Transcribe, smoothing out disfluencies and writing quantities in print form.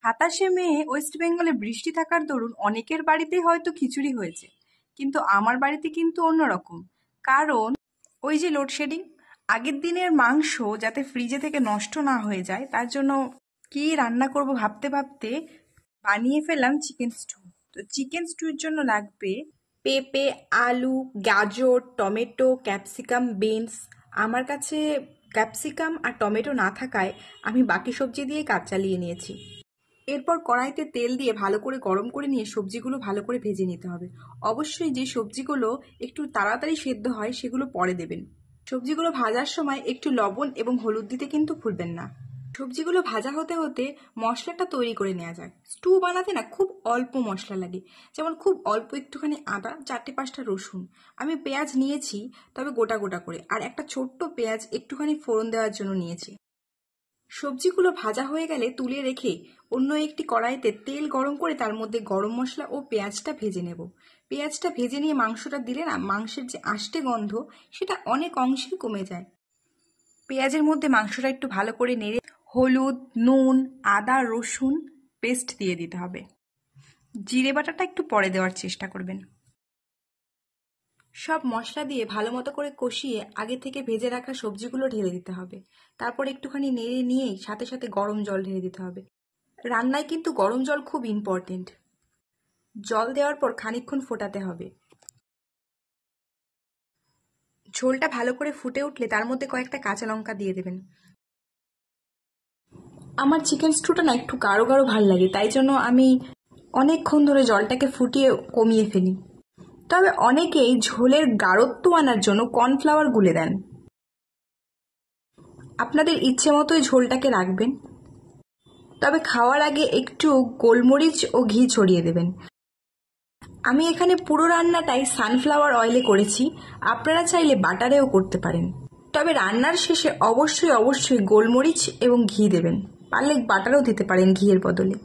27শে মে West বেঙ্গলে বৃষ্টি থাকার দরুন অনেকের বাড়িতেই হয়তো খিচুড়ি হয়েছে, কিন্তু আমার বাড়িতে কিন্তু অন্যরকম। কারণ ওই যে লোডশেডিং, আগের দিনের মাংস যাতে ফ্রিজে থেকে নষ্ট না হয়ে যায় তার জন্য কি রান্না করব ভাবতে ভাবতে বানিয়ে ফেললাম চিকেন স্টু। তো চিকেন স্টুর জন্য লাগবে পেঁপে, আলু, গাজর, টমেটো, ক্যাপসিকাম, বিনস। আমার কাছে ক্যাপসিকাম আর টমেটো না থাকায় আমি বাকি সবজি দিয়ে কাজ চালিয়ে নিয়েছি। এরপর কড়াইতে তেল দিয়ে ভালো করে গরম করে নিয়ে সবজিগুলো ভালো করে ভেজে নিতে হবে। অবশ্যই যে সবজিগুলো একটু তাড়াতাড়ি সেদ্ধ হয় সেগুলো পরে দেবেন। সবজিগুলো ভাজার সময় একটু লবণ এবং হলুদ দিতে কিন্তু ভুলবেন না। সবজিগুলো ভাজা হতে হতে মশলাটা তৈরি করে নেওয়া যায়। স্টু বানাতে না খুব অল্প মশলা লাগে, যেমন খুব অল্প একটুখানি আদা, 4-5টা রসুন। আমি পেঁয়াজ নিয়েছি, তবে গোটা গোটা করে, আর একটা ছোট্ট পেঁয়াজ একটুখানি ফোড়ন দেওয়ার জন্য নিয়েছি। সবজিগুলো ভাজা হয়ে গেলে তুলে রেখে অন্য একটি কড়াইতে তেল গরম করে তার মধ্যে গরম মশলা ও পেঁয়াজটা ভেজে নেব। পেঁয়াজটা ভেজে নিয়ে মাংসটা দিলে না মাংসের যে আষ্টে গন্ধ সেটা অনেক অংশেই কমে যায়। পেঁয়াজের মধ্যে মাংসটা একটু ভালো করে নেড়ে হলুদ, নুন, আদা, রসুন পেস্ট দিয়ে দিতে হবে। জিরে বাটাটা একটু পরে দেওয়ার চেষ্টা করবেন। সব মশলা দিয়ে ভালো মতো করে কষিয়ে আগে থেকে ভেজে রাখা সবজিগুলো ঢেলে দিতে হবে। তারপর একটুখানি নেড়ে নিয়েই সাথে সাথে গরম জল ঢেলে দিতে হবে। রান্নায় কিন্তু গরম জল খুব ইম্পর্টেন্ট। জল দেওয়ার পর খানিকক্ষণ ফোটাতে হবে। ঝোলটা ভালো করে ফুটে উঠলে তার মধ্যে কয়েকটা কাঁচা লঙ্কা দিয়ে দেবেন। আমার চিকেন স্টুটা না একটু গাঢ় গাঢ় ভাল লাগে, তাই জন্য আমি অনেকক্ষণ ধরে জলটাকে ফুটিয়ে কমিয়ে ফেলি। তবে অনেকেই ঝোলের গাঢ়ত্ব আনার জন্য কর্নফ্লাওয়ার গুলে দেন। আপনাদের ইচ্ছে মতোই ঝোলটাকে রাখবেন, তবে খাওয়ার আগে একটু গোলমরিচ ও ঘি ছড়িয়ে দেবেন। আমি এখানে পুরো রান্নাটাই সানফ্লাওয়ার অয়েলে করেছি, আপনারা চাইলে বাটারেও করতে পারেন। তবে রান্নার শেষে অবশ্যই গোলমরিচ এবং ঘি দেবেন, পারলে বাটারও দিতে পারেন ঘিয়ের বদলে।